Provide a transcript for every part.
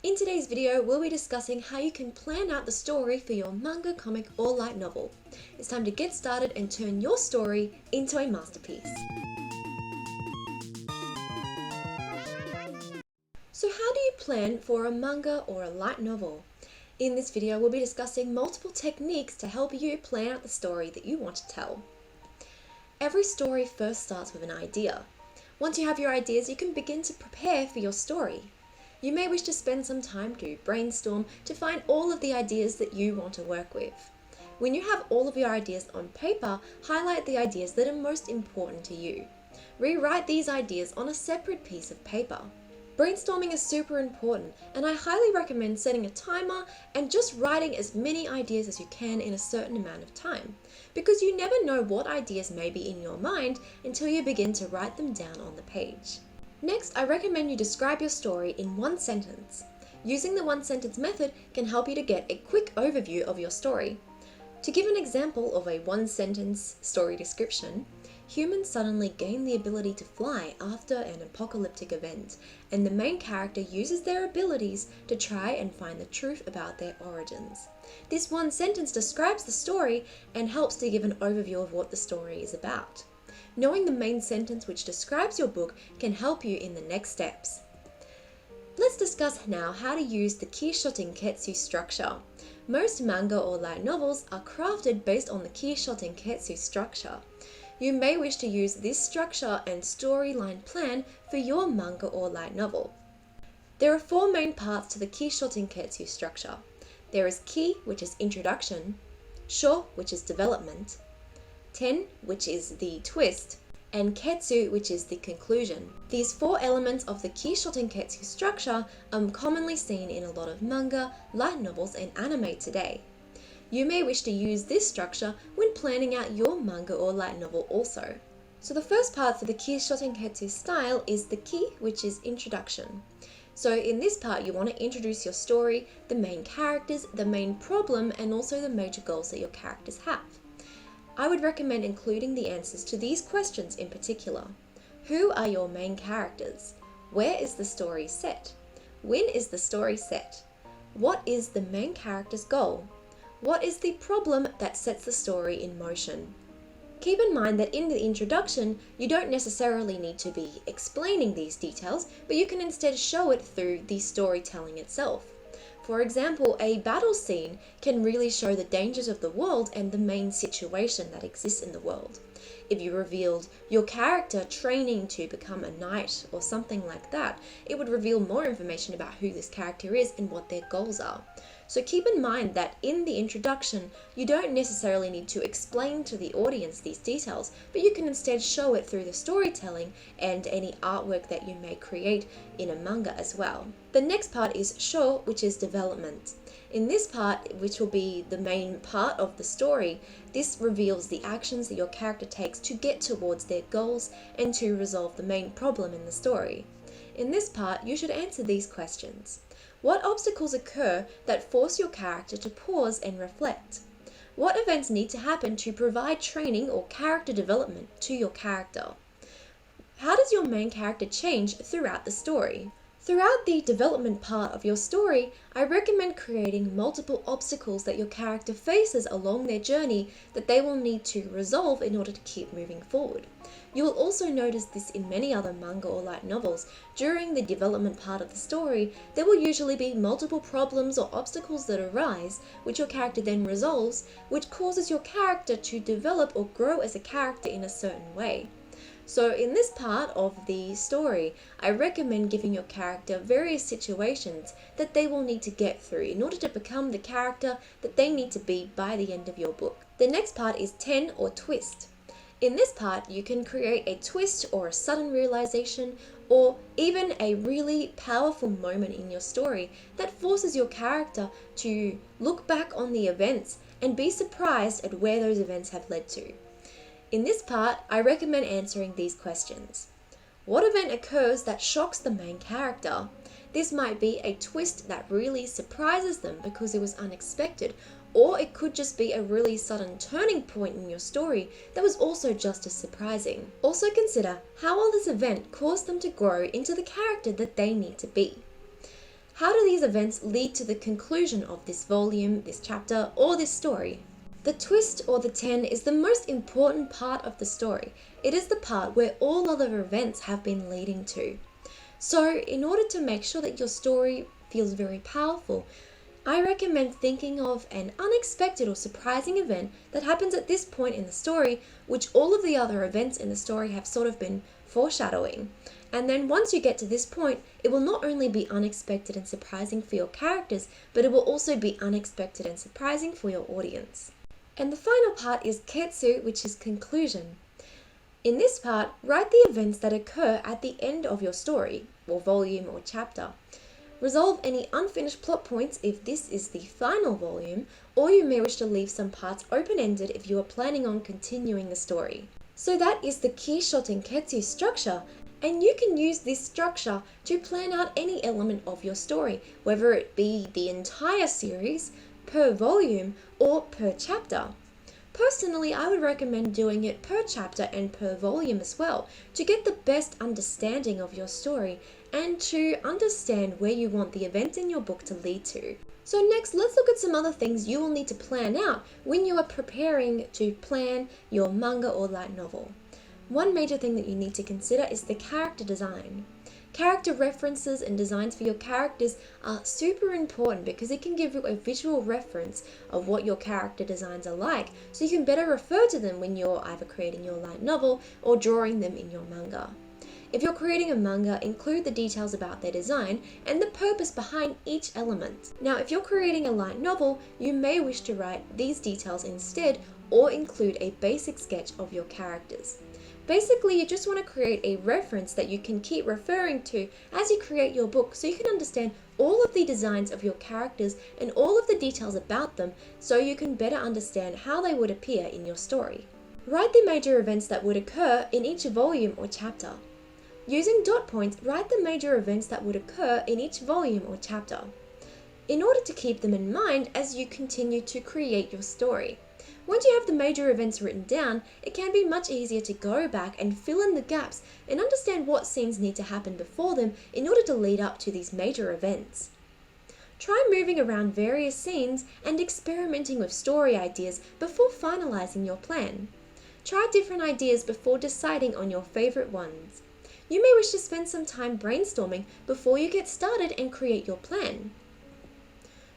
In today's video, we'll be discussing how you can plan out the story for your manga, comic, or light novel. It's time to get started and turn your story into a masterpiece. So how do you plan for a manga or a light novel? In this video, we'll be discussing multiple techniques to help you plan out the story that you want to tell. Every story first starts with an idea. Once you have your ideas, you can begin to prepare for your story. You may wish to spend some time to brainstorm to find all of the ideas that you want to work with. When you have all of your ideas on paper, highlight the ideas that are most important to you. Rewrite these ideas on a separate piece of paper. Brainstorming is super important, and I highly recommend setting a timer and just writing as many ideas as you can in a certain amount of time, because you never know what ideas may be in your mind until you begin to write them down on the page. Next, I recommend you describe your story in one sentence. Using the one sentence method can help you to get a quick overview of your story. To give an example of a one sentence story description, humans suddenly gain the ability to fly after an apocalyptic event, and the main character uses their abilities to try and find the truth about their origins. This one sentence describes the story and helps to give an overview of what the story is about. Knowing the main sentence which describes your book can help you in the next steps. Let's discuss now how to use the kishotenketsu structure. Most manga or light novels are crafted based on the kishotenketsu structure. You may wish to use this structure and storyline plan for your manga or light novel. There are four main parts to the kishotenketsu structure. There is ki, which is introduction, sho, which is development, ten, which is the twist, and ketsu, which is the conclusion. These four elements of the kishotenketsu structure are commonly seen in a lot of manga, light novels, and anime today. You may wish to use this structure when planning out your manga or light novel also. So the first part for the kishotenketsu style is the ki, which is introduction. So in this part, you want to introduce your story, the main characters, the main problem, and also the major goals that your characters have. I would recommend including the answers to these questions in particular. Who are your main characters? Where is the story set? When is the story set? What is the main character's goal? What is the problem that sets the story in motion? Keep in mind that in the introduction, you don't necessarily need to be explaining these details, but you can instead show it through the storytelling itself. For example, a battle scene can really show the dangers of the world and the main situation that exists in the world. If you revealed your character training to become a knight or something like that, it would reveal more information about who this character is and what their goals are. So keep in mind that in the introduction, you don't necessarily need to explain to the audience these details, but you can instead show it through the storytelling and any artwork that you may create in a manga as well. The next part is sho, which is development. In this part, which will be the main part of the story, this reveals the actions that your character takes to get towards their goals and to resolve the main problem in the story. In this part, you should answer these questions. What obstacles occur that force your character to pause and reflect? What events need to happen to provide training or character development to your character? How does your main character change throughout the story? Throughout the development part of your story, I recommend creating multiple obstacles that your character faces along their journey that they will need to resolve in order to keep moving forward. You will also notice this in many other manga or light novels. During the development part of the story, there will usually be multiple problems or obstacles that arise, which your character then resolves, which causes your character to develop or grow as a character in a certain way. So in this part of the story, I recommend giving your character various situations that they will need to get through in order to become the character that they need to be by the end of your book. The next part is ten or twist. In this part, you can create a twist or a sudden realization or even a really powerful moment in your story that forces your character to look back on the events and be surprised at where those events have led to. In this part, I recommend answering these questions. What event occurs that shocks the main character? This might be a twist that really surprises them because it was unexpected, or it could just be a really sudden turning point in your story that was also just as surprising. Also consider how will this event cause them to grow into the character that they need to be. How do these events lead to the conclusion of this volume, this chapter, or this story? The twist or the 10 is the most important part of the story. It is the part where all other events have been leading to. So, in order to make sure that your story feels very powerful, I recommend thinking of an unexpected or surprising event that happens at this point in the story, which all of the other events in the story have sort of been foreshadowing. And then once you get to this point, it will not only be unexpected and surprising for your characters, but it will also be unexpected and surprising for your audience. And the final part is ketsu, which is conclusion. In this part, write the events that occur at the end of your story, or volume or chapter. Resolve any unfinished plot points if this is the final volume, or you may wish to leave some parts open-ended if you are planning on continuing the story. So that is the kishotenketsu structure, and you can use this structure to plan out any element of your story, whether it be the entire series, per volume, or per chapter. Personally, I would recommend doing it per chapter and per volume as well, to get the best understanding of your story and to understand where you want the events in your book to lead to. So next, let's look at some other things you will need to plan out when you are preparing to plan your manga or light novel. One major thing that you need to consider is the character design. Character references and designs for your characters are super important because it can give you a visual reference of what your character designs are like, so you can better refer to them when you're either creating your light novel or drawing them in your manga. If you're creating a manga, include the details about their design and the purpose behind each element. Now, if you're creating a light novel, you may wish to write these details instead or include a basic sketch of your characters. Basically, you just want to create a reference that you can keep referring to as you create your book, so you can understand all of the designs of your characters and all of the details about them, so you can better understand how they would appear in your story. Write the major events that would occur in each volume or chapter. Using dot points, write the major events that would occur in each volume or chapter, in order to keep them in mind as you continue to create your story. Once you have the major events written down, it can be much easier to go back and fill in the gaps and understand what scenes need to happen before them in order to lead up to these major events. Try moving around various scenes and experimenting with story ideas before finalizing your plan. Try different ideas before deciding on your favorite ones. You may wish to spend some time brainstorming before you get started and create your plan.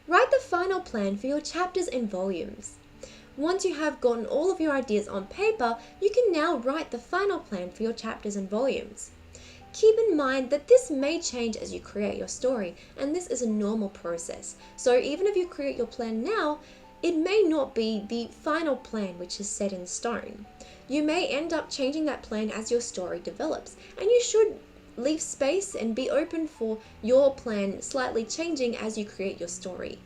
Write the final plan for your chapters and volumes. Once you have gotten all of your ideas on paper, you can now write the final plan for your chapters and volumes. Keep in mind that this may change as you create your story, and this is a normal process. So even if you create your plan now, it may not be the final plan which is set in stone. You may end up changing that plan as your story develops, and you should leave space and be open for your plan slightly changing as you create your story.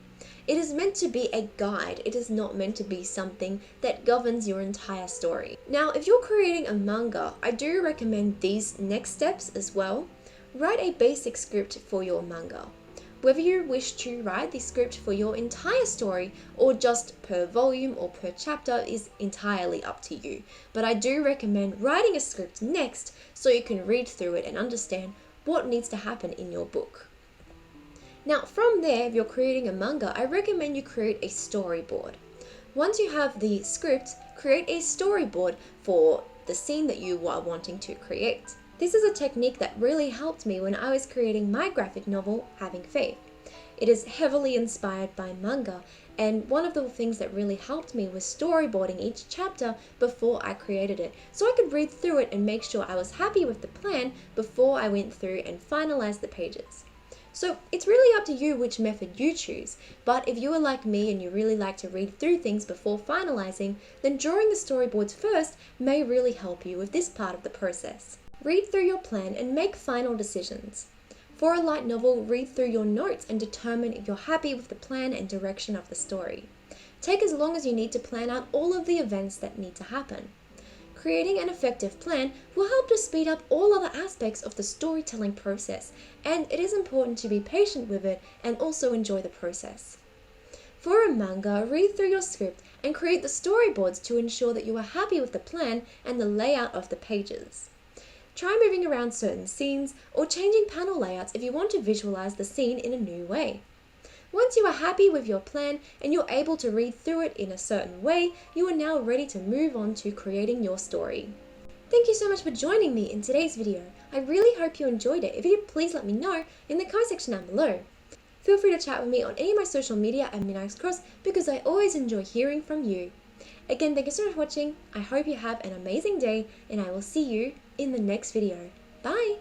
It is meant to be a guide. It is not meant to be something that governs your entire story. Now, if you're creating a manga, I do recommend these next steps as well. Write a basic script for your manga. Whether you wish to write the script for your entire story or just per volume or per chapter is entirely up to you. But I do recommend writing a script next so you can read through it and understand what needs to happen in your book. Now from there, if you're creating a manga, I recommend you create a storyboard. Once you have the script, create a storyboard for the scene that you are wanting to create. This is a technique that really helped me when I was creating my graphic novel, Having Faith. It is heavily inspired by manga, and one of the things that really helped me was storyboarding each chapter before I created it, so I could read through it and make sure I was happy with the plan before I went through and finalized the pages. So it's really up to you which method you choose, but if you are like me and you really like to read through things before finalizing, then drawing the storyboards first may really help you with this part of the process. Read through your plan and make final decisions. For a light novel, read through your notes and determine if you're happy with the plan and direction of the story. Take as long as you need to plan out all of the events that need to happen. Creating an effective plan will help to speed up all other aspects of the storytelling process, and it is important to be patient with it and also enjoy the process. For a manga, read through your script and create the storyboards to ensure that you are happy with the plan and the layout of the pages. Try moving around certain scenes or changing panel layouts if you want to visualize the scene in a new way. Once you are happy with your plan and you're able to read through it in a certain way, you are now ready to move on to creating your story. Thank you so much for joining me in today's video. I really hope you enjoyed it. If you did, please let me know in the comment section down below. Feel free to chat with me on any of my social media at minaxcross because I always enjoy hearing from you. Again, thank you so much for watching. I hope you have an amazing day and I will see you in the next video. Bye!